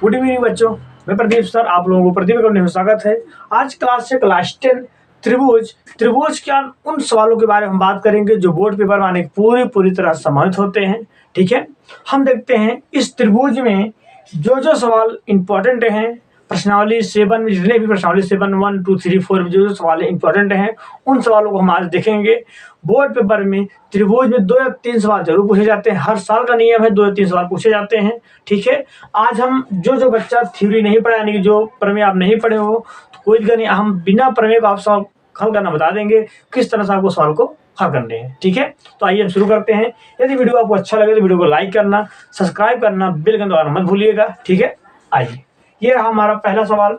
Good evening बच्चों, मैं Pradeep sir आप लोगों को प्रदीप करने में स्वागत है। आज क्लास से क्लास 10 त्रिभुज के उन सवालों के बारे में हम बात करेंगे जो बोर्ड पेपर में आने पूरी तरह संबंधित होते हैं। ठीक है, हम देखते हैं इस त्रिभुज में जो सवाल इंपॉर्टेंट हैं, प्रश्नावली 7 में जितने भी प्रश्नावली 7, 1, 2, 3, 4 में जो सवाल इंपॉर्टेंट हैं उन सवालों को हम आज देखेंगे। बोर्ड पेपर में त्रिभुज में 2 या 3 सवाल जरूर पूछे जाते हैं, हर साल का नियम है 2 या 3 सवाल पूछे जाते हैं। ठीक है, आज हम जो बच्चा थ्योरी नहीं पढ़ा यानी कि जो प्रमेय आप नहीं पढ़े हो तो कोई दिक्कत नहीं, हम बिना प्रमेय को आप सवाल हल करना बता देंगे, किस तरह से आपको सवाल को हल करने हैं। ठीक है, तो आइए हम शुरू करते हैं। यदि वीडियो आपको अच्छा लगे तो वीडियो को लाइक करना, सब्सक्राइब करना, बेल का दबाना मत भूलिएगा। ठीक है, आइए ये रहा हमारा पहला सवाल।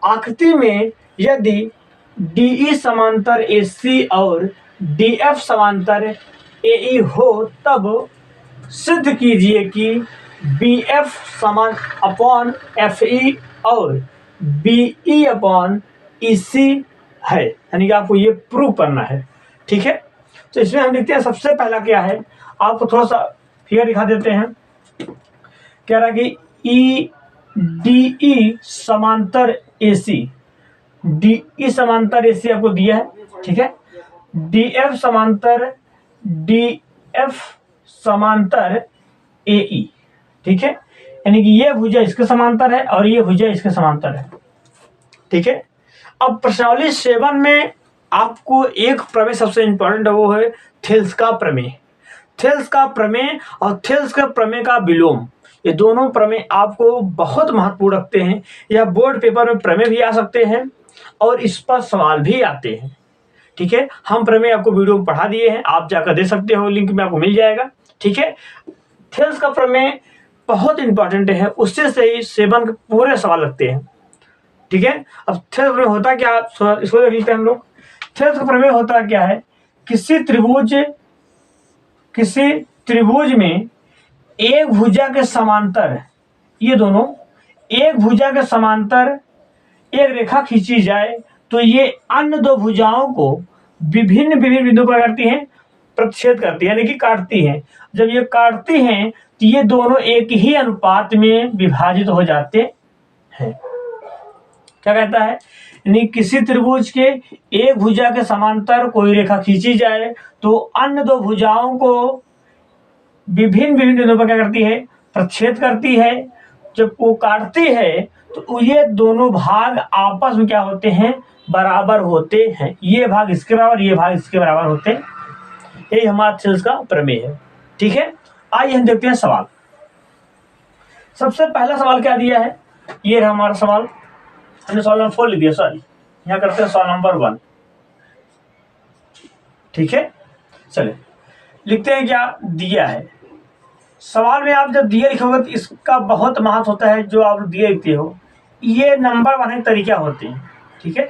आकृति में यदि DE समांतर AC और DF समांतर AE हो तब सिद्ध कीजिए कि BF समान अपॉन FE और BE अपॉन EC है, यानी कि आपको ये प्रूव करना है। ठीक है, तो इसमें हम लिखते हैं सबसे पहला क्या है, आपको थोड़ा सा फिगर दिखा देते हैं। कह रहा कि DE समांतर AC, DE समांतर AC आपको दिया है। ठीक है, DF समांतर AE। ठीक है, यानी कि ये भुजा इसके समांतर है और ये भुजा इसके समांतर है। ठीक है, अब प्रश्नावली 7 में आपको एक प्रमेय सबसे इंपॉर्टेंट है, वो है थेल्स का प्रमेय। थेल्स का प्रमेय और थेल्स का प्रमेय का विलोम, ये दोनों प्रमेय आपको बहुत महत्वपूर्ण रखते हैं। यह बोर्ड पेपर में प्रमेय भी आ सकते हैं और इस पर सवाल भी आते हैं। ठीक है, हम प्रमेय आपको वीडियो में पढ़ा दिए हैं, आप जाकर दे सकते हो, लिंक में आपको मिल जाएगा। ठीक है, थेल्स का प्रमेय बहुत इंपॉर्टेंट है, उससे से ही 7 के पूरे सवाल लगते हैं। ठीक है, अब थेल्स प्रमेय होता क्या, इसको देख लेते हैं हम लोग। थेल्स का प्रमेय होता क्या है, किसी त्रिभुज में एक भुजा के समांतर, ये दोनों एक भुजा के समांतर एक रेखा खींची जाए तो ये अन्य दो भुजाओं को विभिन्न बिंदुओं पर करती हैं, प्रतिच्छेद करती है, यानी कि काटती हैं। जब ये काटती हैं तो ये दोनों एक ही अनुपात में विभाजित हो जाते हैं। क्या कहता है, यानी किसी त्रिभुज के एक भुजा के समांतर कोई रेखा खींची जाए तो अन्य दो भुजाओं को विभिन्न बिंदुओं पर क्या करती है, प्रतिच्छेद करती है। जब वो काटती है तो ये दोनों भाग आपस में क्या होते हैं, बराबर होते हैं। ये भाग इसके बराबर, ये भाग इसके बराबर होते हैं। यही हमारा थेल्स का प्रमेय है। ठीक है, आइए हम देखते हैं सवाल। सबसे पहला सवाल क्या दिया है, ये रहा हमारा सवाल। हमने सवाल नंबर 4 लिख दिया, सॉरी, यहाँ करते हैं सवाल नंबर 1। ठीक है, चलिए लिखते हैं क्या दिया है। सवाल में आप जब दिए लिखोगे तो इसका बहुत महत्व होता है। जो आप दिए लिखते हो, ये नंबर बनाने के तरीका होते हैं। ठीक है,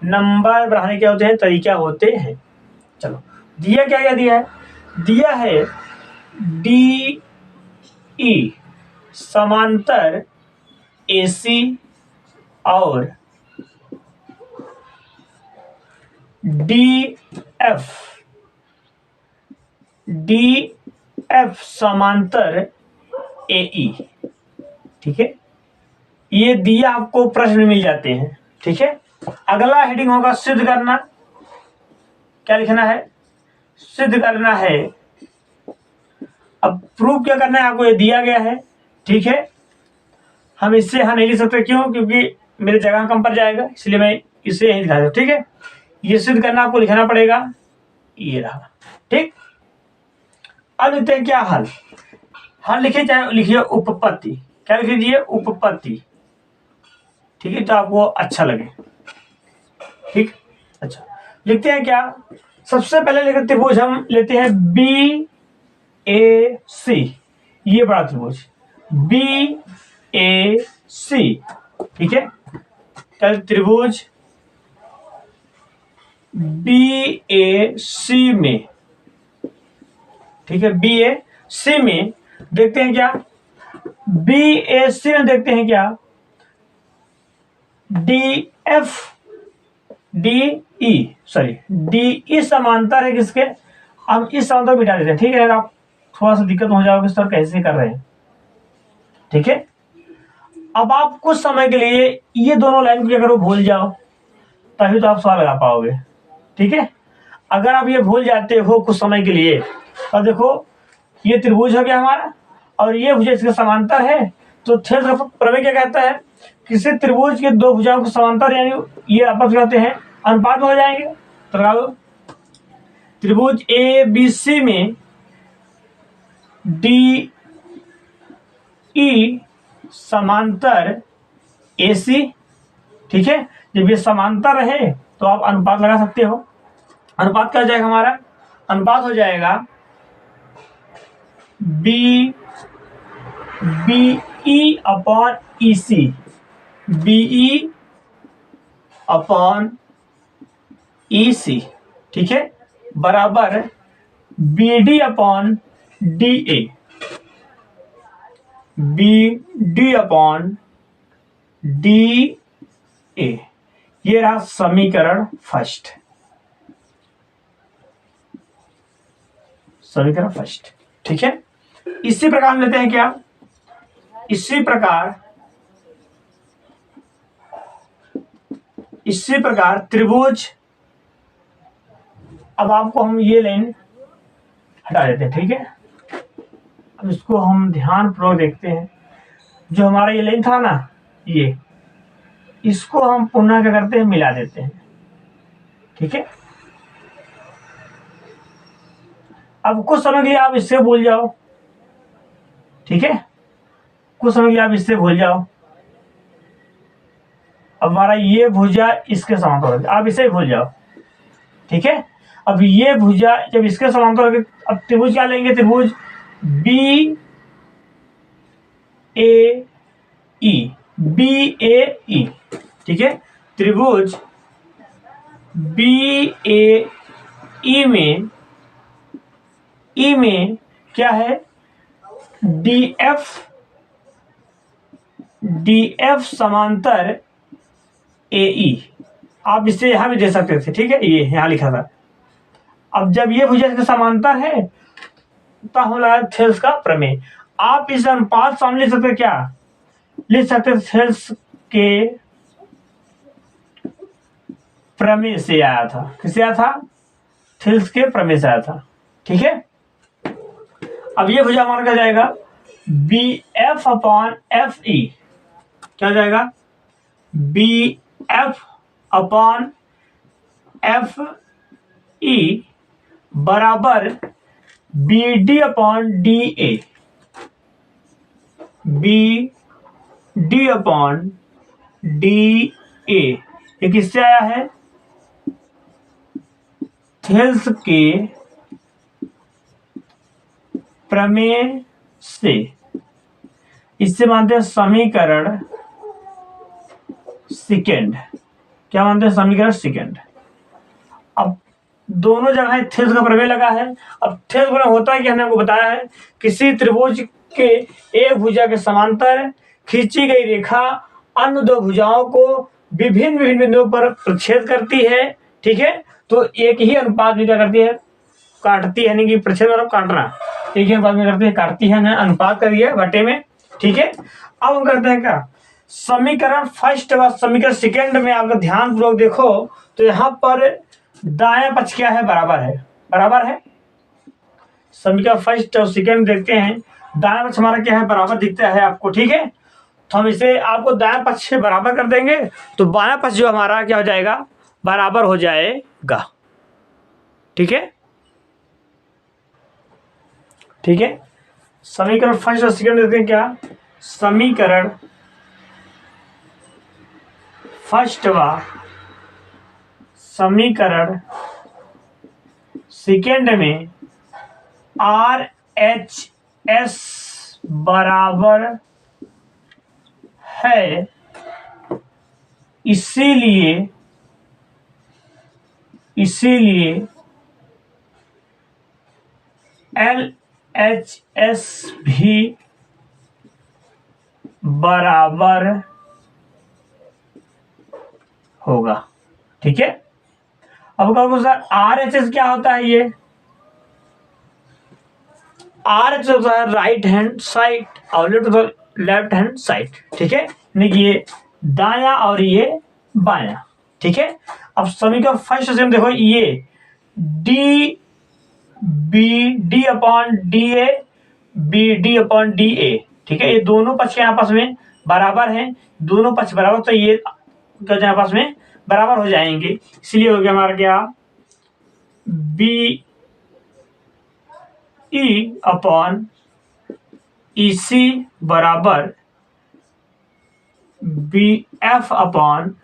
नंबर बढ़ाने क्या होते हैं, तरीका होते हैं। चलो, दिया क्या दिया है, दिया है DE समांतर AC और DF समांतर AE। ठीक है, ये दिया आपको प्रश्न में मिल जाते हैं। ठीक है, अगला हेडिंग होगा सिद्ध करना। क्या लिखना है, सिद्ध करना है। अब प्रूफ क्या करना है, आपको ये दिया गया है। ठीक है, हम इससे यहाँ नहीं लिख सकते, क्यों, क्योंकि मेरी जगह कम पड़ जाएगा, इसलिए मैं इसे यहीं लिखा दूँ। ठीक है, ये सिद्ध करना आपको लिखना पड़ेगा, ये रहा। ठीक, अब लिखते हैं क्या हल। हल लिखिए, चाहे लिखिए उपपत्ति। क्या लिख लीजिए, उपपत्ति। ठीक है, तो आपको अच्छा लगे। ठीक, अच्छा लिखते हैं क्या, सबसे पहले लेकर त्रिभुज हम लेते हैं BAC, ये बड़ा त्रिभुज BAC। ठीक है, त्रिभुज BAC में, ठीक है, BAC में देखते हैं क्या, BAC में देखते हैं क्या, DE समांतर है किसके, हम इस समांतर मिटा देते हैं। ठीक है, आप थोड़ा सा दिक्कत हो जाओगे सर कैसे कर रहे हैं। ठीक है, अब आप कुछ समय के लिए ये दोनों लाइन को अगर भूल जाओ तभी तो आप सवाल लगा पाओगे। ठीक है, अगर आप ये भूल जाते हो कुछ समय के लिए, तो देखो ये त्रिभुज हो गया हमारा और ये भुजा इसके समांतर है, तो थेल्स का प्रमेय क्या कहता है, किसी त्रिभुज के दो भुजाओं को समांतर यानी ये आपस में होते हैं अनुपात में हो जाएंगे। तो लगा दो, त्रिभुज ए बी सी में डी ई समांतर ए सी। ठीक है, जब ये समांतर रहे तो आप अनुपात लगा सकते हो। अनुपात क्या हो जाएगा हमारा, अनुपात हो जाएगा B E upon E C, B E upon E C. ठीक है, बराबर B D upon D A, B D upon D A. ये रहा समीकरण फर्स्ट, समीकरण फर्स्ट। ठीक है, इसी प्रकार हम लेते हैं क्या, इसी प्रकार त्रिभुज, अब आपको हम ये लाइन हटा देते हैं। ठीक है, अब इसको हम ध्यान पूर्वक देखते हैं। जो हमारा ये लाइन था ना, ये इसको हम पुनः क्या करते हैं, मिला देते हैं। ठीक है, अब कुछ समय के लिए आप इससे भूल जाओ। ठीक है, कुछ समय के लिए आप इससे भूल जाओ। अब हमारा ये भुजा इसके समांतर होगी, आप इसे भूल जाओ। ठीक है, अब ये भुजा जब इसके समांतर होगी, अब त्रिभुज क्या लेंगे, त्रिभुज बी ए ई, बी ए ई। ठीक है, त्रिभुज बी ए ई में क्या है, डी एफ समांतर ए ई। आप इसे यहां भी दे सकते थे। ठीक है, ये यहां लिखा था। अब जब ये भुजा इसके समांतर है तो हम लगा थेल्स का प्रमेय। आप इस अनुपात सामने लिख सकते, क्या लिख सकते, थेल्स के प्रमेय से आया था। किससे आया था, थेल्स के प्रमेय से आया था। ठीक है, अब ये भुजा हमारा क्या जाएगा, B F upon F E. क्या हो जाएगा, B F upon F E बराबर B D upon D A, B D upon D A. ये किससे आया है, थेल्स के प्रमेय से। इससे मानते हैं समीकरण सेकेंड। क्या मानते हैं, समीकरण सेकेंड। अब दोनों जगह थेल्स का प्रमेय लगा है। अब थेल्स का प्रमेय होता है कि हमने आपको बताया है, किसी त्रिभुज के एक भुजा के समांतर खींची गई रेखा अन्य दो भुजाओं को विभिन्न बिंदुओं पर प्रच्छेद करती है। ठीक है, तो एक ही अनुपात में क्या करती है, काटती है, यानी कि प्रच्छेद मतलब काटना, एक ही अनुपात में करती है, काटती है ना, अनुपात कर दिया बटे में। ठीक है, अब हम करते हैं क्या, समीकरण फर्स्ट व समीकरण सेकेंड में अगर ध्यान पूर्वक देखो तो यहाँ पर दाएं पक्ष क्या है, बराबर है। समीकरण फर्स्ट और सेकेंड देखते हैं, दाएं पक्ष हमारा क्या है, बराबर दिखता है आपको। ठीक है, तो हम इसे आपको दाएं पक्ष से बराबर कर देंगे, तो बायां पक्ष जो हमारा क्या हो जाएगा, बराबर हो जाएगा। ठीक है, ठीक है, समीकरण फर्स्ट और सेकेंड देखते हैं क्या, समीकरण फर्स्ट व समीकरण सेकेंड में आर एच एस बराबर है, इसीलिए एल एच एस भी बराबर होगा। ठीक है, अब कहोगे सर आर एच एस क्या होता है, ये आर एच होता है राइट हैंड साइड और लेफ्ट हैंड साइड। ठीक है, यानी कि ये दाया और ये बाया। ठीक है, अब समीकरण फर्स्ट से देखो, ये D B D upon D A B D upon D A. ठीक है, ये दोनों पक्ष के आपस में बराबर हैं, दोनों पक्ष बराबर, तो ये आपस में बराबर हो जाएंगे, इसलिए हो गया हमारा क्या, B E upon E C बराबर B F upon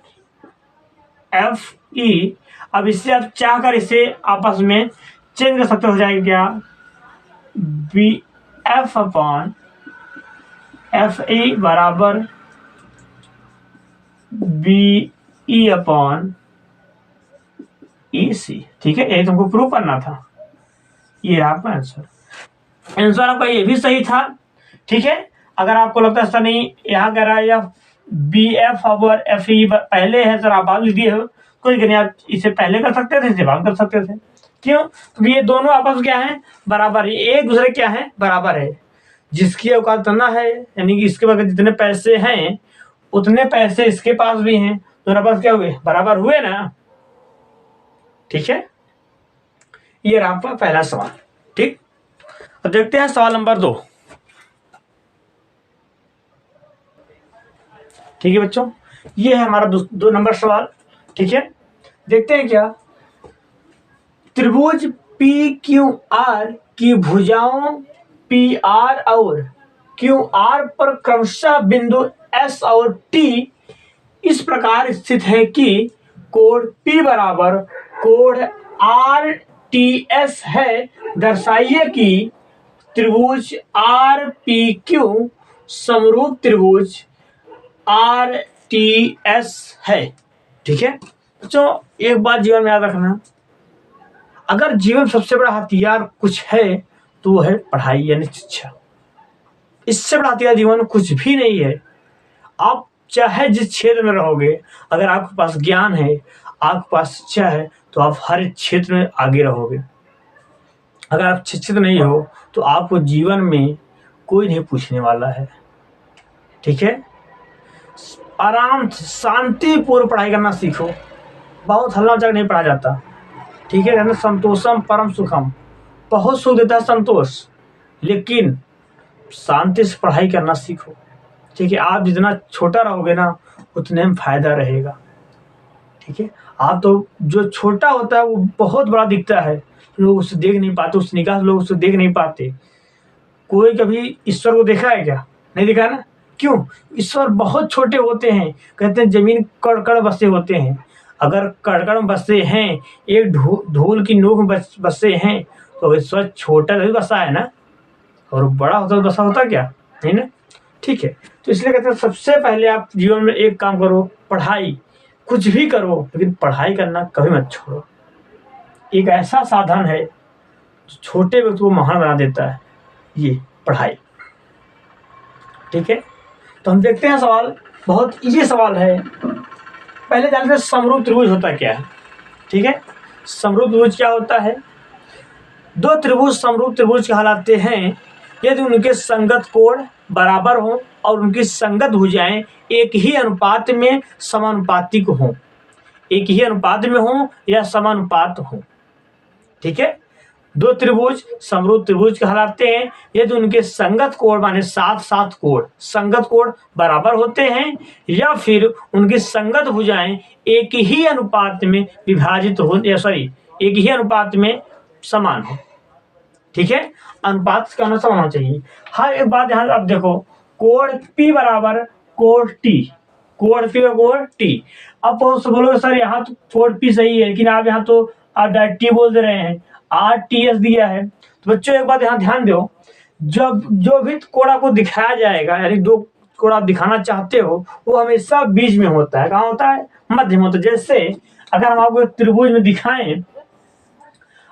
F E. अब इससे आप चाहकर इसे आपस में चेंज कर सकते हो जाएगा क्या, B F upon F E बराबर B E upon E C. ठीक है, ये तुमको प्रूव करना था, ये आपका आंसर। आंसर आपका ये भी सही था। ठीक है, अगर आपको लगता है सर नहीं यहाँ कह रहा है या बी एफ और एफ ई पहले है सर, आप बाद लिख दिए हो, कोई नहीं, आप इसे पहले कर सकते थे, इसे बाद कर सकते थे। क्यों, क्योंकि ये दोनों आपस में क्या है, बराबर है, एक दूसरे क्या है, बराबर है। जिसकी औकात इतना है, यानी कि इसके पास जितने पैसे हैं उतने पैसे इसके पास भी हैं, दोनों पास क्या हुए, बराबर हुए ना। ठीक है, ये रहा आपका पहला सवाल। ठीक, अब देखते हैं सवाल नंबर 2। ठीक है बच्चों, ये है हमारा 2 नंबर सवाल। ठीक है, देखते हैं क्या, त्रिभुज पी क्यू आर की भुजाओं पी आर और क्यू आर पर क्रमशः बिंदु एस और टी इस प्रकार स्थित है कि कोण P बराबर कोण आर टी एस है। दर्शाइए कि त्रिभुज आर पी क्यू समरूप त्रिभुज आर टी एस है। ठीक है बच्चों, एक बात जीवन में याद रखना, अगर जीवन सबसे बड़ा हथियार कुछ है तो वो है पढ़ाई यानी शिक्षा। इससे बड़ा हथियार जीवन में कुछ भी नहीं है। आप चाहे जिस क्षेत्र में रहोगे, अगर आपके पास ज्ञान है, आपके पास शिक्षा है, तो आप हर क्षेत्र में आगे रहोगे। अगर आप शिक्षित नहीं हो तो आपको जीवन में कोई नहीं पूछने वाला है। ठीक है, आराम से शांतिपूर्व पढ़ाई करना सीखो, बहुत हल्ला मचा नहीं पढ़ा जाता। ठीक है, कहते संतोषम परम सुखम, बहुत सुख देता है संतोष, लेकिन शांति से पढ़ाई करना सीखो। ठीक है, आप जितना छोटा रहोगे ना उतने में फायदा रहेगा। ठीक है, आप तो जो छोटा होता है वो बहुत बड़ा दिखता है, लोग उसे देख नहीं पाते, उस निगाह से लोग उसे देख नहीं पाते। कोई कभी ईश्वर को देखा है क्या, नहीं देखा ना। क्यों, ईश्वर बहुत छोटे होते हैं, कहते हैं जमीन कड़ बसे होते हैं। अगर कड़कड़ में बसे हैं, एक धूल की नोक में बसे हैं, तो ईश्वर छोटा नहीं बसा है ना, और बड़ा होता तो बसा होता क्या, नहीं ना। ठीक है, तो इसलिए कहते हैं सबसे पहले आप जीवन में एक काम करो, पढ़ाई। कुछ भी करो लेकिन पढ़ाई करना कभी मत छोड़ो। एक ऐसा साधन है जो छोटे व्यक्ति को महान बना देता है, ये पढ़ाई। ठीक है, तो हम देखते हैं सवाल, बहुत इजी सवाल है। पहले जानते हैं समरूप त्रिभुज होता क्या है। ठीक है, समरूप त्रिभुज क्या होता है, दो त्रिभुज समरूप त्रिभुज कहलाते हैं यदि उनके संगत कोण बराबर हो और उनकी संगत भुजाएं एक ही अनुपात में समानुपातिक हो, एक ही अनुपात में हो या समानुपात हो। ठीक है, दो त्रिभुज समरूप त्रिभुज कहलाते हैं यदि उनके संगत कोण माने साथ साथ कोण, संगत कोण बराबर होते हैं या फिर उनकी संगत भुजाएं एक ही अनुपात में विभाजित हो, या सॉरी एक ही अनुपात में समान हो। ठीक है, अनुपात का समान होना चाहिए। हर एक बात यहाँ अब देखो, कोण P बराबर कोण T, कोण P और कोण T। अब बोलोगे सर यहाँ तो कोण P सही है, लेकिन आप यहाँ तो आप डायरेक्ट T बोल दे रहे हैं, RTS दिया है। तो बच्चों एक बात यहाँ ध्यान दो, जब जो भी कोण आपको दिखाया जाएगा, यानी दो कोण आप दिखाना चाहते हो, वो हमेशा बीच में होता है। कहाँ होता है, मध्य में होता है। जैसे अगर हम आपको त्रिभुज में दिखाएं,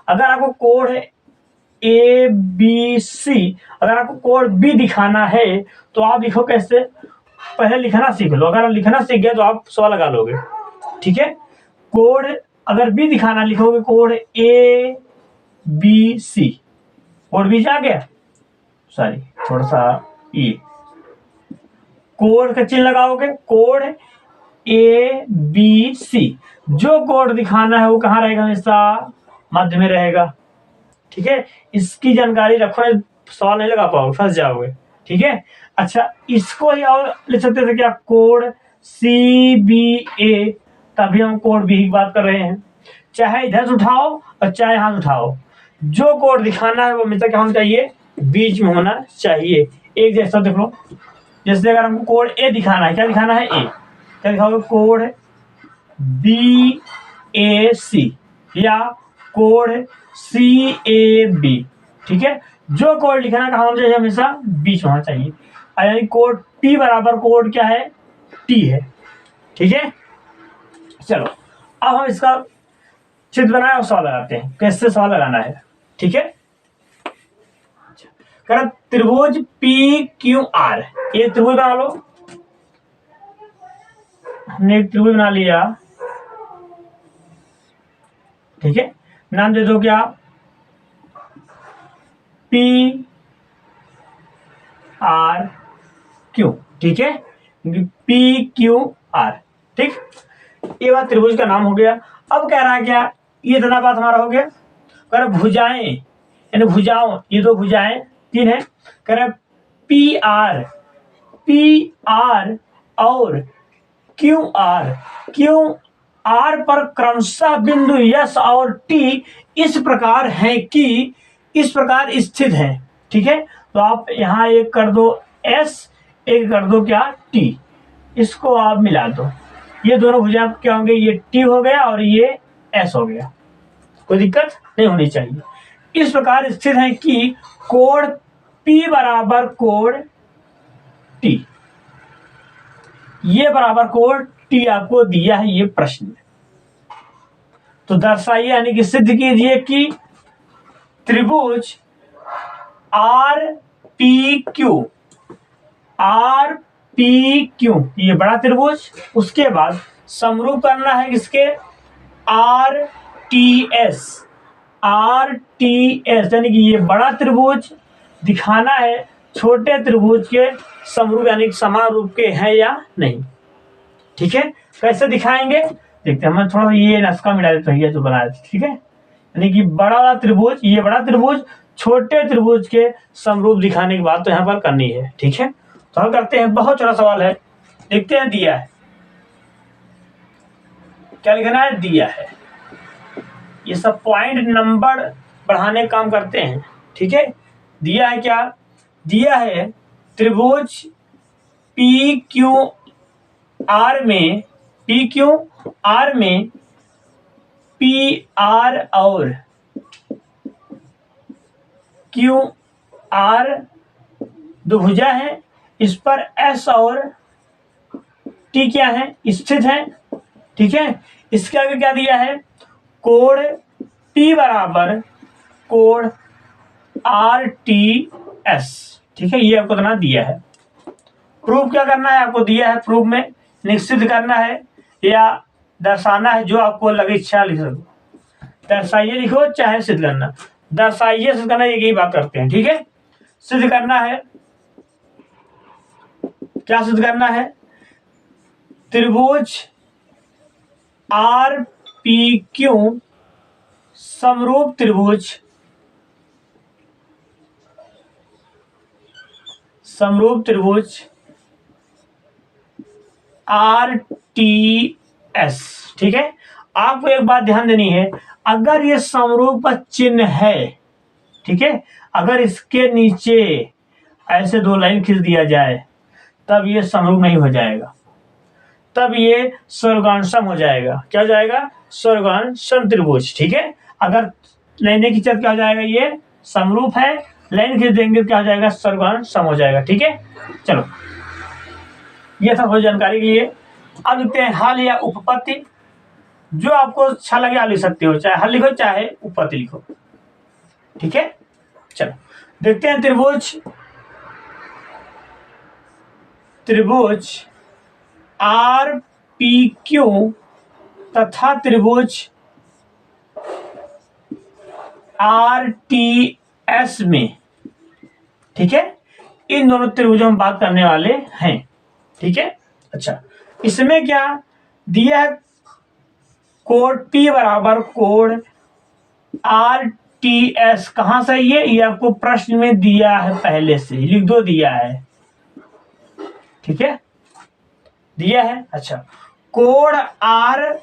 अगर आपको कोण ABC, अगर आपको कोण B दिखाना है तो आप लिखो कैसे, पहले लिखना सीख लो। अगर आप लिखना सीख गए तो आप सवाल लगा लोगे। ठीक है, कोण अगर B दिखाना लिखोगे कोण ABC, कोण B आ गया, सॉरी थोड़ा सा कोड का चिन्ह लगाओगे, कोड ABC। जो कोड दिखाना है वो कहाँ रहेगा, हमेशा मध्य में रहेगा। ठीक है, इसकी जानकारी रखो, सवाल नहीं लगा पाओगे, फंस जाओगे। ठीक है, अच्छा इसको ही और लिख सकते थे क्या, कोड CBA, तभी हम कोड बी की बात कर रहे हैं। चाहे इधर से उठाओ और चाहे यहाँ से उठाओ, जो कोड दिखाना है वो हमेशा क्या होना चाहिए, बीच में होना चाहिए, एक जैसा। देख लो, जैसे अगर हमको कोड ए दिखाना है, क्या दिखाना है, ए, क्या दिखाओगे, कोड BAC या कोड CAB। ठीक है, जो कोड लिखना कहाँ होना चाहिए, हमेशा बीच में होना चाहिए। यानी कोड P बराबर कोड क्या है, T है। ठीक है, चलो अब हम इसका चित्र बनाए और सवाल लगाते हैं, कैसे सवाल लगाना है। ठीक है, कर त्रिभुज PQR, एक त्रिभुज बना लो। हमने एक त्रिभुज बना लिया। ठीक है, नाम दे दो क्या, PRQ। ठीक है, PQR। ठीक, ये बात त्रिभुज का नाम हो गया। अब कह रहा है क्या, ये इतना बात हमारा हो गया। कर भुजाएं, यानी भुजाओं, ये दो भुजाएं तीन है। कर PR और QR पर क्रमशः बिंदु S और T इस प्रकार है कि इस प्रकार स्थित है। ठीक है, तो आप यहाँ एक कर दो S, एक कर दो क्या, T, इसको आप मिला दो, ये दोनों भुजाएं क्या होंगे, ये T हो गया और ये S हो गया। कोई दिक्कत नहीं होनी चाहिए। इस प्रकार स्थित है कि कोण P बराबर कोण T, ये बराबर कोण T आपको दिया है, ये प्रश्न में। तो दर्शाइए, यानी कि सिद्ध कीजिए कि त्रिभुज RPQ, ये बड़ा त्रिभुज, उसके बाद समरूप करना है किसके, RTS, यानी कि ये बड़ा त्रिभुज दिखाना है छोटे त्रिभुज के समरूप, यानी समान रूप के हैं या नहीं। ठीक है, कैसे दिखाएंगे देखते हैं। मैं थोड़ा ये नस्का मिला देता हूँ, ये जो बनाया था। ठीक है, यानी कि बड़ा वाला त्रिभुज, ये बड़ा त्रिभुज छोटे त्रिभुज के समरूप दिखाने की बात तो यहाँ पर करनी है। ठीक है, तो हम करते हैं, बहुत छोटा सवाल है, देखते हैं। दिया है, क्या लिखना है, दिया है। ये सब पॉइंट नंबर बढ़ाने का काम करते हैं। ठीक है, दिया है क्या, दिया है त्रिभुज PQR में PR और QR दो भुजा है, इस पर S और T क्या है, स्थित है। ठीक है, इसके आगे क्या दिया है, कोण P बराबर कोण RTS। ठीक है, ये आपको इतना दिया है। प्रूफ क्या करना है, आपको दिया है, प्रूफ में निश्चित करना है या दर्शाना है, जो आपको लगे इच्छा लिख सको। दर्शाइए लिखो, चाहे सिद्ध करना, दर्शाइए सिद्ध करना, यही बात करते हैं। ठीक है, सिद्ध करना है, क्या सिद्ध करना है, त्रिभुज RPQ समरूप त्रिभुज RTS। ठीक है, आपको एक बात ध्यान देनी है, अगर ये समरूप का चिन्ह है, ठीक है, अगर इसके नीचे ऐसे दो लाइन खींच दिया जाए तब ये समरूप नहीं हो जाएगा, तब ये स्वर्गांशम हो जाएगा। क्या हो जाएगा, स्वर्गांशम त्रिभुज। ठीक है, अगर लाइनें खींचा क्या हो जाएगा, ये समरूप है, लाइन खींच देंगे क्या हो जाएगा, स्वर्गांशम हो जाएगा। ठीक है, चलो ये सब हो जानकारी के लिए। अब लिखते हैं हल या उपपत्ति, जो आपको अच्छा लगे आप लिख सकते हो, चाहे हल लिखो चाहे उपपत्ति लिखो। ठीक है, चलो देखते हैं। त्रिभुज RPQ तथा त्रिभुज RTS में, ठीक है, इन दोनों त्रिभुजों में बात करने वाले हैं। ठीक है। अच्छा, इसमें क्या दिया है, कोण P बराबर कोण RTS। कहां से ये आपको प्रश्न में दिया है, पहले से लिख दो, दिया है, ठीक है, दिया है। अच्छा, कोण R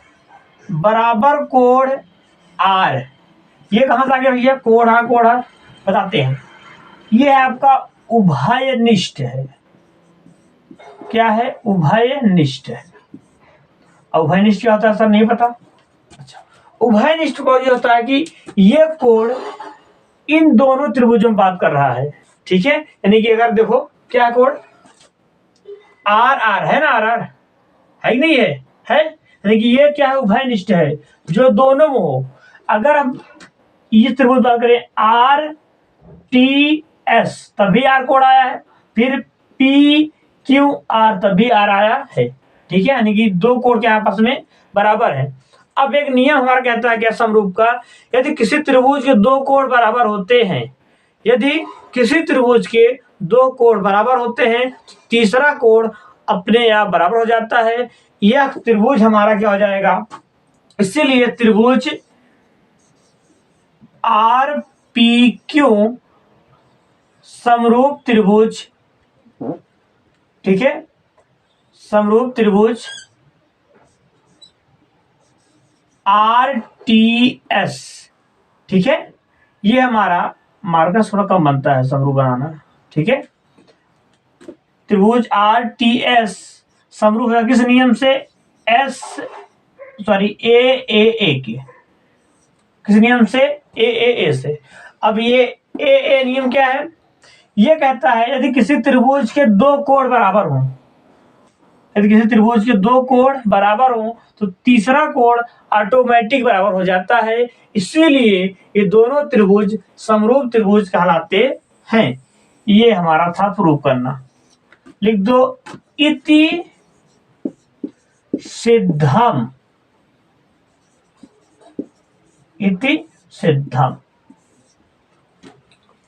बराबर कोण R, ये कहां से आ गया भैया, कोण R बताते हैं, ये है आपका उभयनिष्ठ है। क्या है, उभयनिष्ठ है। उभयनिष्ठ क्या होता है सर, नहीं पता। अच्छा, उभयनिष्ठ को ये होता है कि ये कोण इन दोनों त्रिभुजों में बात कर रहा है, ठीक है। यानी कि अगर देखो क्या कोण आर आर है ना, आर आर है नहीं है, यानी कि ये क्या है, उभयनिष्ठ है, जो दोनों में हो। अगर हम ये त्रिभुज बात करें आर टी एस, तभी आर कोण आया है, फिर पी क्यू आर, तभी आर आया है, ठीक है। यानी कि दो कोण के आपस में बराबर है। अब एक नियम हमारा कहता है क्या, समरूप का, यदि किसी त्रिभुज के दो कोण बराबर होते हैं, यदि किसी त्रिभुज के दो कोण बराबर होते हैं, तीसरा कोण अपने आप बराबर हो जाता है, यह त्रिभुज हमारा क्या हो जाएगा। इसीलिए त्रिभुज आर पी क्यू समरूप त्रिभुज, ठीक है, समरूप त्रिभुज आर टी एस, ठीक है। ये हमारा मार्कस थोड़ा कम बनता है समरूप बनाना, ठीक है। त्रिभुज आर टी एस समरूप है किस नियम से, ए के, किस नियम से, ए से। अब ये ए नियम क्या है, ये कहता है यदि किसी त्रिभुज के दो कोण बराबर हों, यदि किसी त्रिभुज के दो कोण बराबर हो तो तीसरा कोण ऑटोमेटिक बराबर हो जाता है, इसीलिए ये दोनों त्रिभुज समरूप त्रिभुज कहलाते हैं। ये हमारा था प्रूव करना, लिख दो, इति सिद्धम, इति सिद्धम,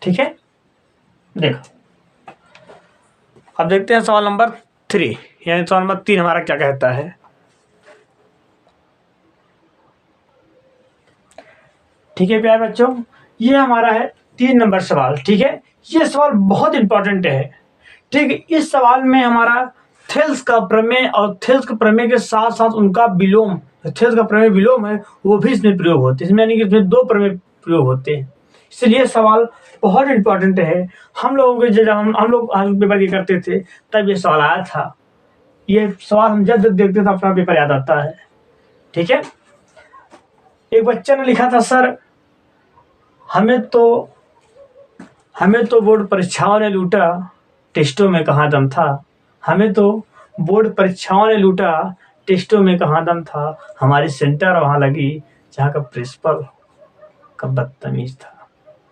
ठीक है। देखो अब देखते हैं सवाल नंबर 3, यानी सवाल नंबर 3 हमारा क्या कहता है। ठीक है प्यारे बच्चों, ये हमारा है 3 नंबर सवाल, ठीक है। ये सवाल बहुत इंपॉर्टेंट है, ठीक है। इस सवाल में हमारा थेल्स का प्रमेय और थेल्स के प्रमेय के साथ साथ उनका विलोम, थेल्स का प्रमेय विलोम है, वो भी इसमें प्रयोग होते हैं। इसमें यानी कि इसमें 2 प्रमेय प्रयोग होते हैं, इसलिए सवाल बहुत इंपॉर्टेंट है। हम लोगों के जब हम लोग पेपर ये करते थे तब ये सवाल आया था। ये सवाल हम जब देखते थे अपना पेपर याद आता है, ठीक है। एक बच्चा ने लिखा था, सर हमें तो बोर्ड परीक्षाओं ने लूटा, टेस्टों में कहाँ दम था। हमें तो बोर्ड परीक्षाओं ने लूटा, टेस्टों में कहाँ दम था। हमारी सेंटर वहां लगी जहाँ का प्रिंसिपल का बदतमीज था,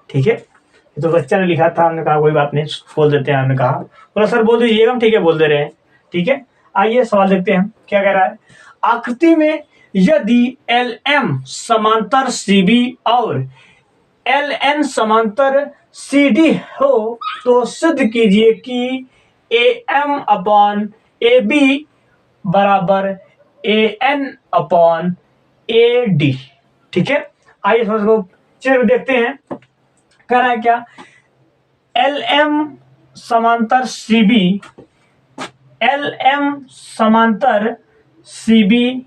ठीक है। ये तो बच्चा ने लिखा था, हमने कहा कोई बात नहीं बोल देते हैं। हमने कहा बोला सर बोल दीजिएगा, हम ठीक है बोल दे रहे हैं, ठीक है। आइए सवाल देखते हैं क्या कह रहा है। आकृति में यदि LM समांतर CB और LN समांतर CD हो तो सिद्ध कीजिए कि AM अपॉन AB बराबर AN अपॉन AD, ठीक है। आइए थोड़ा चित्र देखते हैं, कह रहा है क्या, LM समांतर CB, LM समांतर CB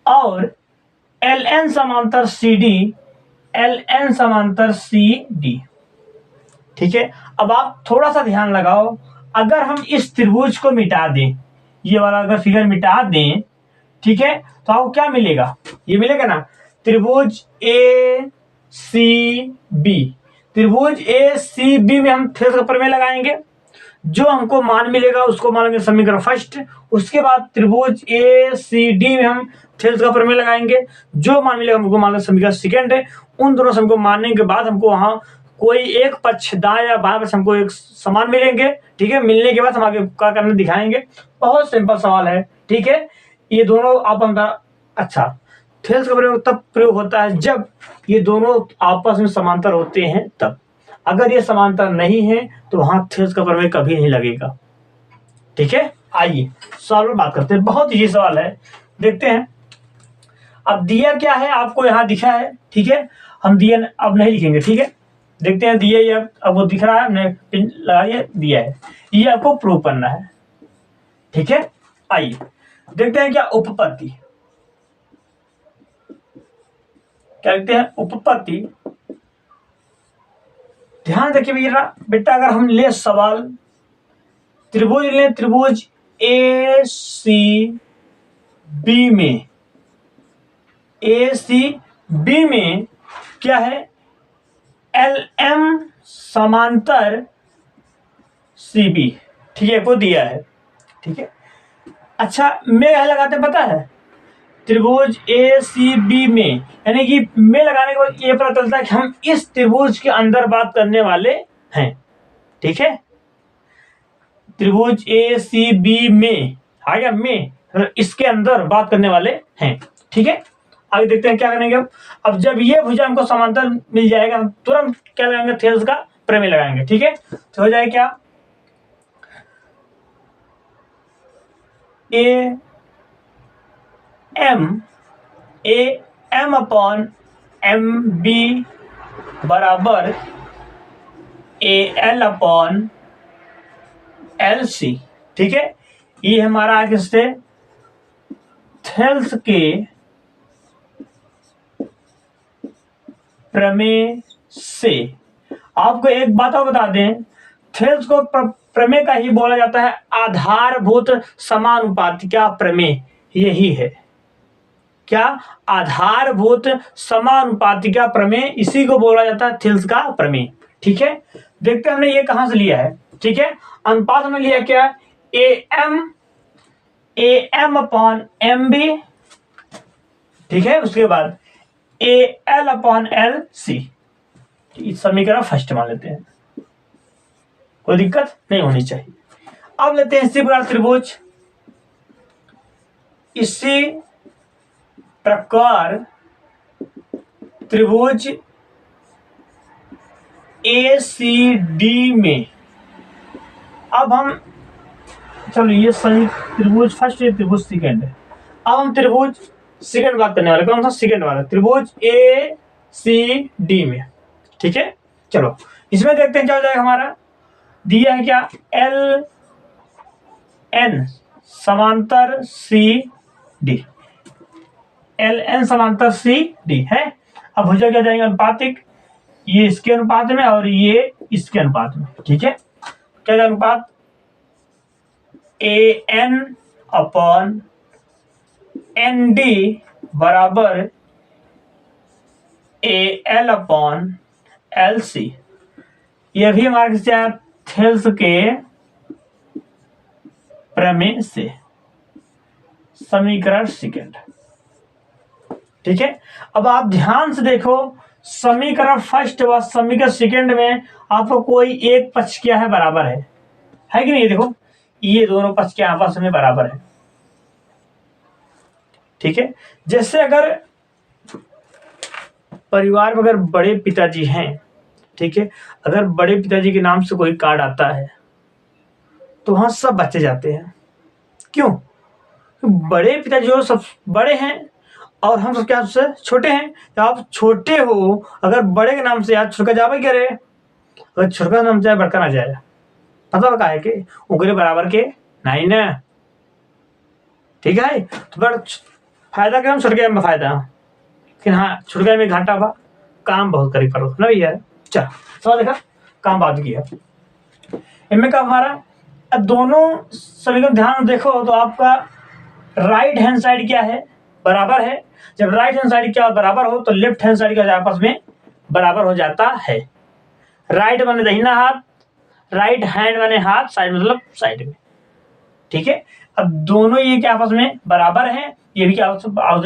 और LN समांतर CD, LN समांतर CD, ठीक है। अब आप थोड़ा सा ध्यान लगाओ, अगर हम इस त्रिभुज को मिटा दें, ये वाला अगर फिगर मिटा दें, ठीक है, तो आपको क्या मिलेगा, ये मिलेगा ना, त्रिभुज ACB। त्रिभुज ACB में हम थेल्स का प्रमेय लगाएंगे, जो हमको मान मिलेगा उसको मानेंगे समीकरण फर्स्ट। उसके बाद त्रिभुज ACD में हम थेल्स का प्रमेय लगाएंगे, जो मान मिलेगा हमको मानेंगे समीकरण सेकंड है। उन दोनों से हमको मानने के बाद हमको वहां कोई एक पक्ष दाएं या बाएं पक्ष हमको एक समान मिलेंगे, ठीक है। मिलने के बाद हम आगे क्या करना दिखाएंगे। बहुत सिंपल सवाल है, ठीक है। ये दोनों आप अच्छा, थेल्स का प्रयोग तब प्रयोग होता है जब ये दोनों आपस में समांतर होते हैं तब। अगर ये समांतर नहीं है तो वहां थेल्स का प्रमेय कभी नहीं लगेगा, ठीक है। आइए सवाल पर बात करते हैं, बहुत इजी सवाल है, देखते हैं। अब दिया क्या है आपको यहाँ दिखा है, ठीक है, हम दिया अब नहीं लिखेंगे, ठीक है, देखते हैं दिया, ये अब वो दिख रहा है, हमने पिन लगाइए, दिया है, ये आपको प्रूव करना है, ठीक है। आइए देखते हैं क्या उपपत्ति, क्या लिखते हैं उपपत्ति। ध्यान रखिए बेटा, अगर हम ले सवाल त्रिभुज ले, त्रिभुज ए सी बी में, ए सी बी में क्या है, एल एम समांतर सी बी, ठीक है, को दिया है, ठीक है। अच्छा में क्या लगाते हैं पता है, त्रिभुज ए सी बी में, यानी कि में लगाने के बाद ये पता चलता है कि हम इस त्रिभुज के अंदर बात करने वाले हैं, ठीक है। त्रिभुज ए सी बी में आ गया, में इसके अंदर बात करने वाले हैं, ठीक है। आगे देखते हैं क्या करेंगे अब जब ये भुजा हमको समांतर मिल जाएगा, हम तुरंत क्या लगाएंगे, थेल्स का प्रमेय लगाएंगे, ठीक है। तो हो जाए क्या, A M upon M B बराबर A L upon L C, ठीक है। ये हमारा आगे से थेल्स के प्रमेय से। आपको एक बात और बता दें, थेल्स को प्रमेय का ही बोला जाता है आधारभूत समानुपाती का प्रमेय, यही है क्या, आधारभूत समानुपाती का प्रमेय, इसी को बोला जाता है थेल्स का प्रमेय, ठीक है। देखते हैं हमने ये कहां से लिया है, ठीक है। अनुपात हमने लिया क्या, A M upon M B, ठीक है। उसके बाद A L upon L C, समीकरण फर्स्ट मान लेते हैं, कोई दिक्कत नहीं होनी चाहिए। अब लेते हैं इसी प्रकार त्रिभुज, इसी प्रकार त्रिभुज ए सी डी में, अब हम चलो ये सही त्रिभुज फर्स्ट, ये त्रिभुज सेकंड है। अब हम त्रिभुज सेकंड बात करने वाले, कौन सा, सेकंड वाला त्रिभुज ए सी डी में, ठीक है। चलो इसमें देखते हैं क्या हो जाएगा, हमारा दिया है क्या, एल एन समांतर सी डी, एल एन समांतर सी डी है। अब भुजा क्या जाएंगे, अनुपातिक, ये इसके अनुपात में और ये इसके अनुपात में, ठीक है। क्या अनुपात, A N upon N D बराबर A L upon L C, यह भी हमारे थेल्स के प्रमेय से, समीकरण सेकंड, ठीक है। अब आप ध्यान से देखो, समीकरण फर्स्ट व समीकरण सेकंड में आपको कोई एक पक्ष क्या है, बराबर है कि नहीं, देखो ये दोनों पक्ष के आपस में बराबर है, ठीक है। जैसे अगर परिवार में अगर बड़े पिताजी हैं, ठीक है, अगर बड़े पिताजी के नाम से कोई कार्ड आता है तो वहां सब बच्चे जाते हैं, क्यों, बड़े पिताजी जो सब बड़े हैं और हम सब क्या उससे छोटे हैं, तो आप छोटे हो, अगर बड़े के नाम से याद छुड़का जावे क्या रे, अगर छुड़का नाम जाए बड़का ना जाए, पता बका है कि उगरे बराबर के नहीं ना, ठीक है। तो बड़ फायदा क्या, छुड़के में फायदा, लेकिन हाँ छुड़के में घाटा बा, काम बहुत करी करो ना भैया। चल समझ देखा, काम बात किया इनमें का हमारा, अब दोनों समीकरण ध्यान देखो तो आपका राइट हैंड साइड क्या है, बराबर है। जब राइट हैंड साइड क्या बराबर हो तो लेफ्ट हैंड साइड का आपस में बराबर हो जाता है। राइट माने दाहिना हाथ, राइट हैंड माने हाथ, साइड मतलब साइड में, ठीक है। अब दोनों ये क्या आपस में बराबर हैं, ये भी क्या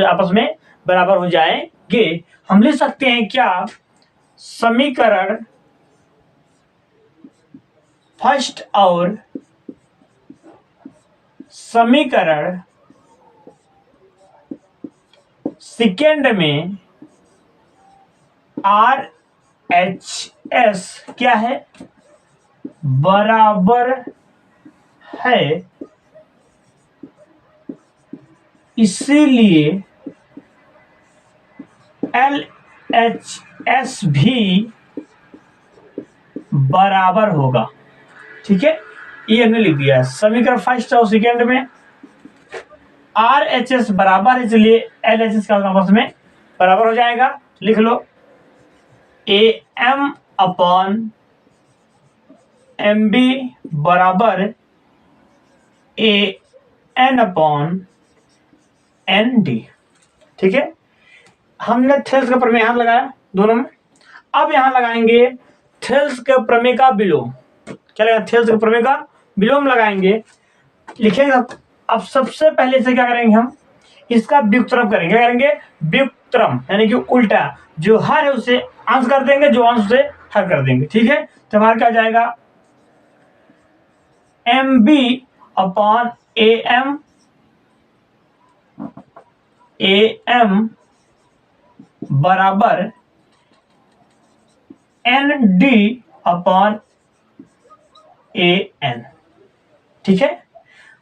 आपस में बराबर हो जाएंगे। हम लिख सकते हैं क्या, समीकरण फर्स्ट और समीकरण सेकेंड में आर एच एस क्या है, बराबर है इसीलिए LHS भी बराबर होगा। ठीक है, ये हमने लिख दिया। समीकरण फर्स्ट और सेकेंड में RHS बराबर, इसलिए LHS का आपस में बराबर हो जाएगा। लिख लो AM अपॉन MB बराबर AN अपॉन ND। ठीक है, हमने थेल्स का प्रमेय यहां लगाया दोनों में। अब यहां लगाएंगे थेल्स के प्रमेय का विलोम। क्या लगेगा? थेल्स के प्रमेय का विलोम लगाएंगे, लिखेंगे। अब सबसे पहले इसे क्या करेंगे, हम इसका व्युत्क्रम करेंगे। क्या करेंगे? व्युत्क्रम, यानी कि उल्टा, जो हर है उसे अंश कर देंगे, जो अंश उसे हर कर देंगे। ठीक है, तो हमारा क्या जाएगा? MB अपॉन AM बराबर ND अपॉन AN। ठीक है,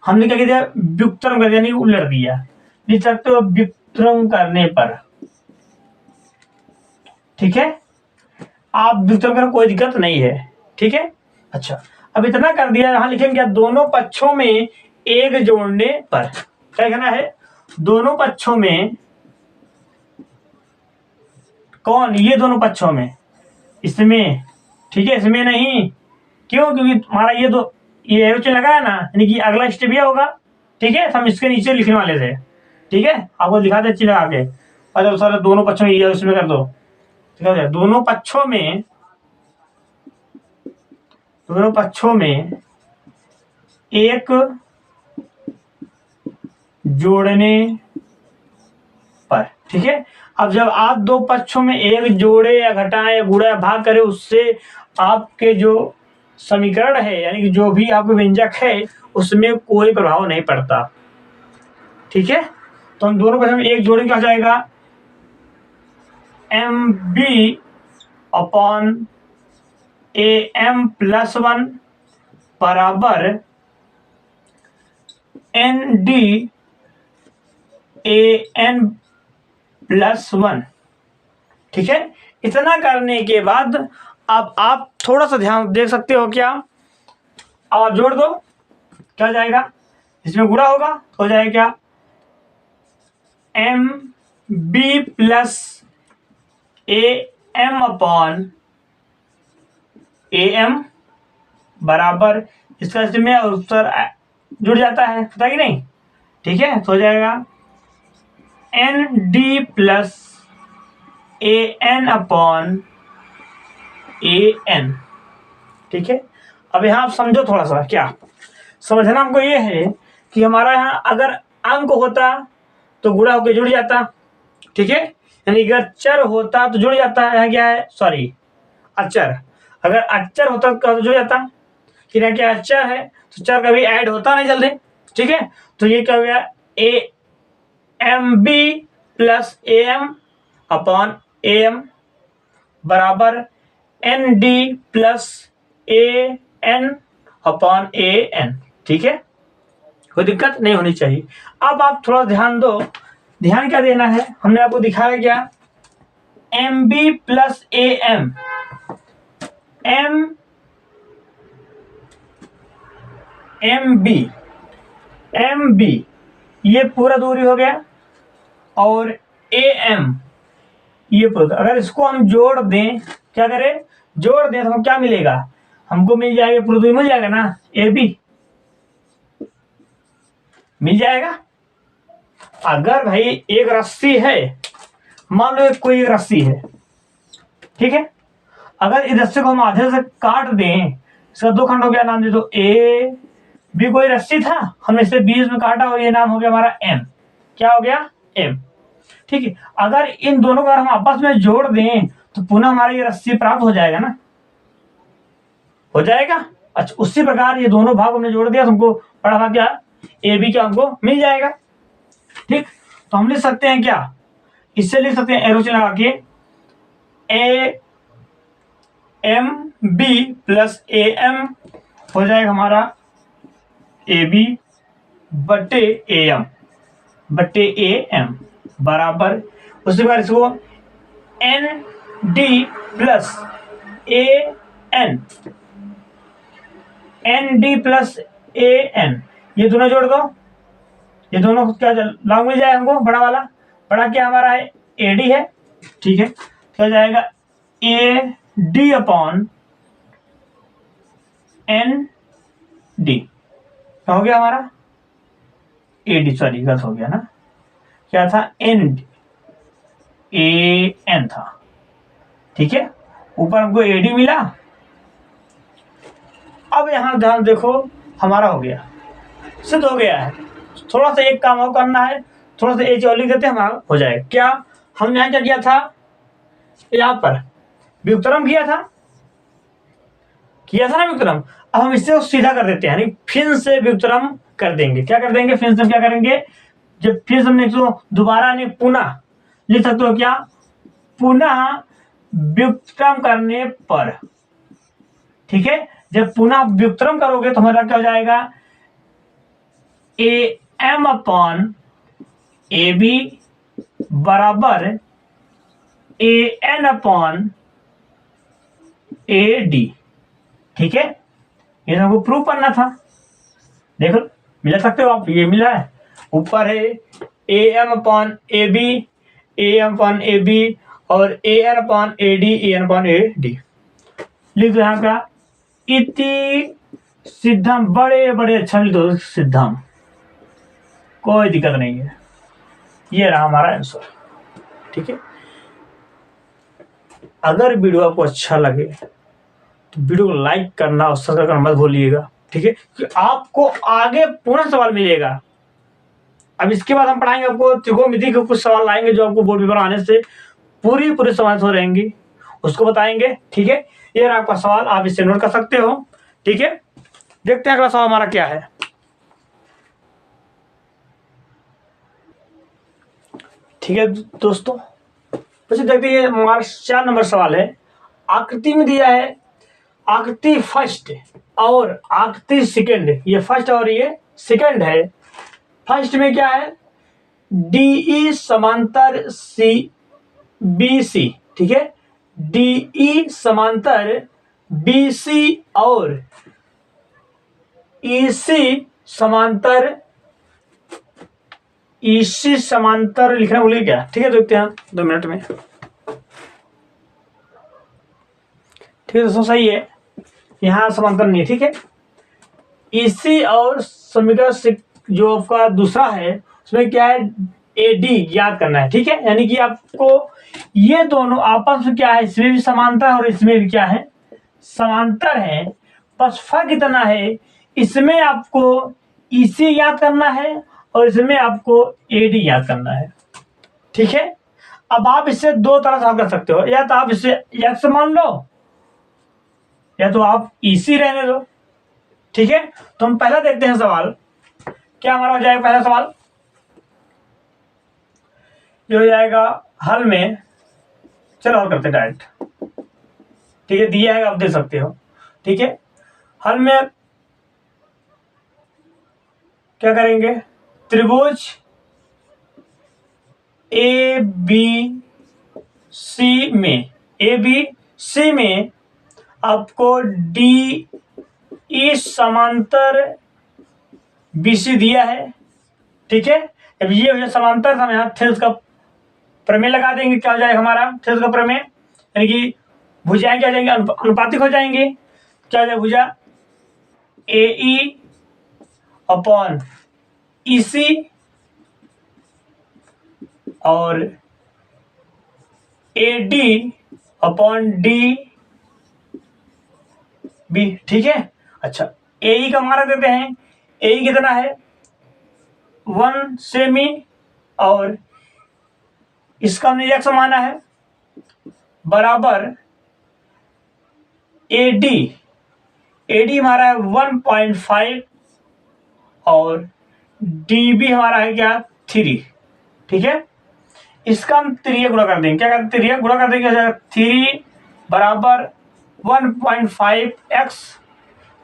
हमने क्या किया? व्युत्क्रम कर दिया, नहीं उलट दिया। लिख सकते हो व्युत्क्रम करने पर। ठीक है, आप व्युत्क्रम करने कोई दिक्कत नहीं है। ठीक है, अच्छा, अब इतना कर दिया। यहां लिखेंगे दोनों पक्षों में एक जोड़ने पर। क्या कहना है? दोनों पक्षों में, कौन? ये दोनों पक्षों में, इसमें। ठीक है, इसमें नहीं। क्यों? क्योंकि हमारा ये एरो चिन्ह लगा है ना, यानी कि अगला स्टेप ये होगा। ठीक है, हम इसके नीचे लिखने वाले थे। ठीक है, आपको दिखा दे चिन्ह आगे। अच्छा सर, दोनों पक्षों में ये उसमें कर दो। ठीक है, दोनों पक्षों में एक जोड़ने पर। ठीक है, अब जब आप दो पक्षों में एक जोड़े या घटाएं या गुणा या भाग करें, उससे आपके जो समीकरण है, यानी कि जो भी आपके व्यंजक है, उसमें कोई प्रभाव नहीं पड़ता। ठीक है, तो हम दोनों पक्षों में एक जोड़े क्या जाएगा? MB अपॉन AM प्लस 1 बराबर ND AN प्लस 1। ठीक है, इतना करने के बाद अब आप थोड़ा सा ध्यान देख सकते हो। क्या? अब आप जोड़ दो, क्या जाएगा? इसमें गुणा होगा, हो जाएगा क्या? MB plus AM upon AM बराबर, इसका इसमें और उत्तर जुड़ जाता है, पता कि नहीं? ठीक है, तो हो जाएगा ND plus AN upon AN। ठीक है, अब यहां आप समझो थोड़ा सा। क्या समझना हमको? ये है कि हमारा यहाँ अगर अंक होता तो गुणा होकर जुड़ जाता। ठीक है, यानी अगर चर होता तो जुड़ जाता है। यहाँ क्या है? सॉरी, अचर। अगर अचर होता तो जुड़ जाता, कि ना क्या अचर है तो चर कभी ऐड होता नहीं जल्दी। ठीक है, तो ये क्या हो गया? AMB plus AM upon AM बराबर ND plus AN upon AN। ठीक है, कोई दिक्कत नहीं होनी चाहिए। अब आप थोड़ा ध्यान दो। ध्यान क्या देना है? हमने आपको दिखाया क्या? MB प्लस AM, MB ये पूरा दूरी हो गया, और AM ये पूरा। अगर इसको हम जोड़ दें, क्या करें? जोड़ दें तो हमको क्या मिलेगा? हमको मिल जाएगा, पूरा दूरी मिल जाएगा ना, AB मिल जाएगा। अगर भाई एक रस्सी है, मान लो कोई एक रस्सी है। ठीक है, अगर इस रस्सी को हम आधे से काट दें, इसका दो खंड हो गया, नाम दे दो A B। कोई रस्सी था, हमने इसे बीच में काटा और ये नाम हो गया हमारा M। क्या हो गया? M। ठीक है, अगर इन दोनों को हम आपस में जोड़ दें तो पुनः हमारा ये रस्सी प्राप्त हो जाएगा ना, हो जाएगा। अच्छा, उसी प्रकार ये दोनों भाग हमने जोड़ दिया, तुमको बड़ा भाग क्या? AB का हमको मिल जाएगा। ठीक, तो हम लिख सकते हैं क्या? इससे लिख सकते हैं एरो चिन्ह लगा के AMB प्लस AM हो जाएगा हमारा AB बटे AM। बट्टे ए एम बराबर, उसके बाद इसको N D plus A N, N D plus A N, ये दोनों जोड़ दो, ये दोनों क्या लॉन्ग मिल जाए हमको, बड़ा वाला, बड़ा क्या हमारा है ए डी है, ठीक है, क्या जाएगा A D upon N D, क्या हो गया हमारा ए डी, सॉरी गलत हो गया ना, क्या था एन ए एन था, ठीक है, ऊपर हमको ए डी मिला। अब यहां ध्यान देखो हमारा हो गया, सिद्ध हो गया है, थोड़ा सा एक काम और करना है, थोड़ा सा एच और लिख देते हैं, हमारा हो जाएगा। क्या हमने यहाँ क्या किया था, यहाँ पर व्युत्क्रम किया था ना व्युत्क्रम, अब हम इससे सीधा कर देते हैं, यानी फिर से व्युत्क्रम कर देंगे। क्या कर देंगे, फिर से हम क्या करेंगे, जब फिर से हमने दोबारा नहीं पुनः लिख सकते हो, क्या पुनः व्युत्क्रम करने पर, ठीक है, जब पुनः व्युत्क्रम करोगे तो हमारा क्या हो जाएगा A M upon A B बराबर A N upon A D, ठीक है, ये हमको प्रूव करना था। देखो मिला सकते हो आप, ये मिला है, ऊपर है A M upon A B, A M upon A B और A N upon A D, A N upon A D, लिख दो यहाँ का इति सिद्धम, बड़े बड़े अच्छा लिख दो सिद्धम, कोई दिक्कत नहीं है, ये रहा हमारा आंसर, ठीक है। अगर वीडियो आपको अच्छा लगे तो वीडियो को लाइक करना और सब्सक्राइब करना मत भूलिएगा, ठीक है, कि आपको आगे पूर्ण सवाल मिलेगा। अब इसके बाद हम पढ़ाएंगे आपको त्रिकोणमिति के कुछ सवाल लाएंगे जो आपको बोर्ड पेपर आने से पूरी सवाल हो रहेंगी, उसको बताएंगे, ठीक है। ये रहा आपका सवाल, आप इसे नोट कर सकते हो, ठीक है। देखते हैं अगला सवाल हमारा क्या है, ठीक है दोस्तों। वैसे देखते हैं हमारा 4 नंबर सवाल है, आकृति में दिया है आकृति फर्स्ट और आकृति सेकंड, ये फर्स्ट और ये सेकंड है। फर्स्ट में क्या है डीई समांतर सी बी सी, ठीक है, डीई समांतर बी सी और ईसी समांतर, ईसी समांतर लिखना भूलिए क्या, ठीक है, देखते हैं 2 मिनट में, ठीक है दोस्तों, सही है, यहाँ समांतर नहीं है, ठीक है। ईसी और समीकरण जो आपका दूसरा है उसमें क्या है ए डी याद करना है, ठीक है, यानी कि आपको ये दोनों आपस में क्या है, इसमें भी समांतर है और इसमें भी क्या है समांतर है, बस फर्क इतना है इसमें आपको ईसी याद करना है और इसमें आपको एडी याद करना है, ठीक है। अब आप इससे 2 तरह से हल कर सकते हो, या तो आप इसे एक्स मान लो या तो आप ईसी रहने दो, ठीक है। तो हम पहला देखते हैं सवाल, क्या हमारा हो जाएगा पहला सवाल, ये हो जाएगा हल में, चलो हल करते डायरेक्ट, ठीक है, दिया है आप देख सकते हो, ठीक है। हल में क्या करेंगे, त्रिभुज ए बी सी में आपको डी ई समांतर बीसी दिया है, ठीक है। अब ये समांतर हम यहाँ थेल्स का प्रमेय लगा देंगे, क्या हो जाएगा हमारा थेल्स का प्रमेय, यानी कि भुजाएं क्या हो जाएंगे अनुपातिक हो जाएंगे, क्या हो जाएगा भुजा ए ई अपॉन ई सी और A D upon D B, ठीक है। अच्छा ए ई का हमारा देते हैं, ए ई कितना है 1 सेमी और इसका हमने एक्स माना है बराबर ए डी हमारा है 1.5 और डी बी हमारा है क्या 3, ठीक है। इसका हम त्रिय गुणा कर देंगे, क्या करते त्रिय गुणा कर देंगे, 3 बराबर 1.5x,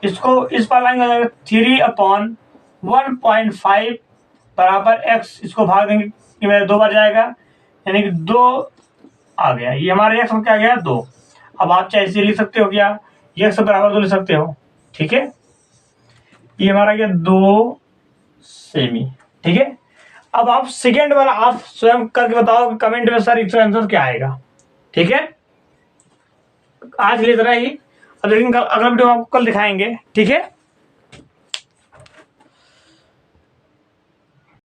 इसको इस पर लाएंगे 3 अपॉन 1.5 बराबर x, इसको भाग देंगे कि मेरा 2 बार जाएगा, यानी कि 2 आ गया। ये हमारा x क्या गया 2। अब आप चाहे इसे लिख सकते हो क्या, x बराबर 2 लिख सकते हो, ठीक है। ये हमारा क्या 2 सेमी, ठीक है। अब आप सेकेंड वाला आप स्वयं करके बताओ कि कमेंट में सर इसका आंसर क्या आएगा, ठीक है। आज के लिए इतना ही, अब लेकिन अगला वीडियो आपको कल दिखाएंगे, ठीक है।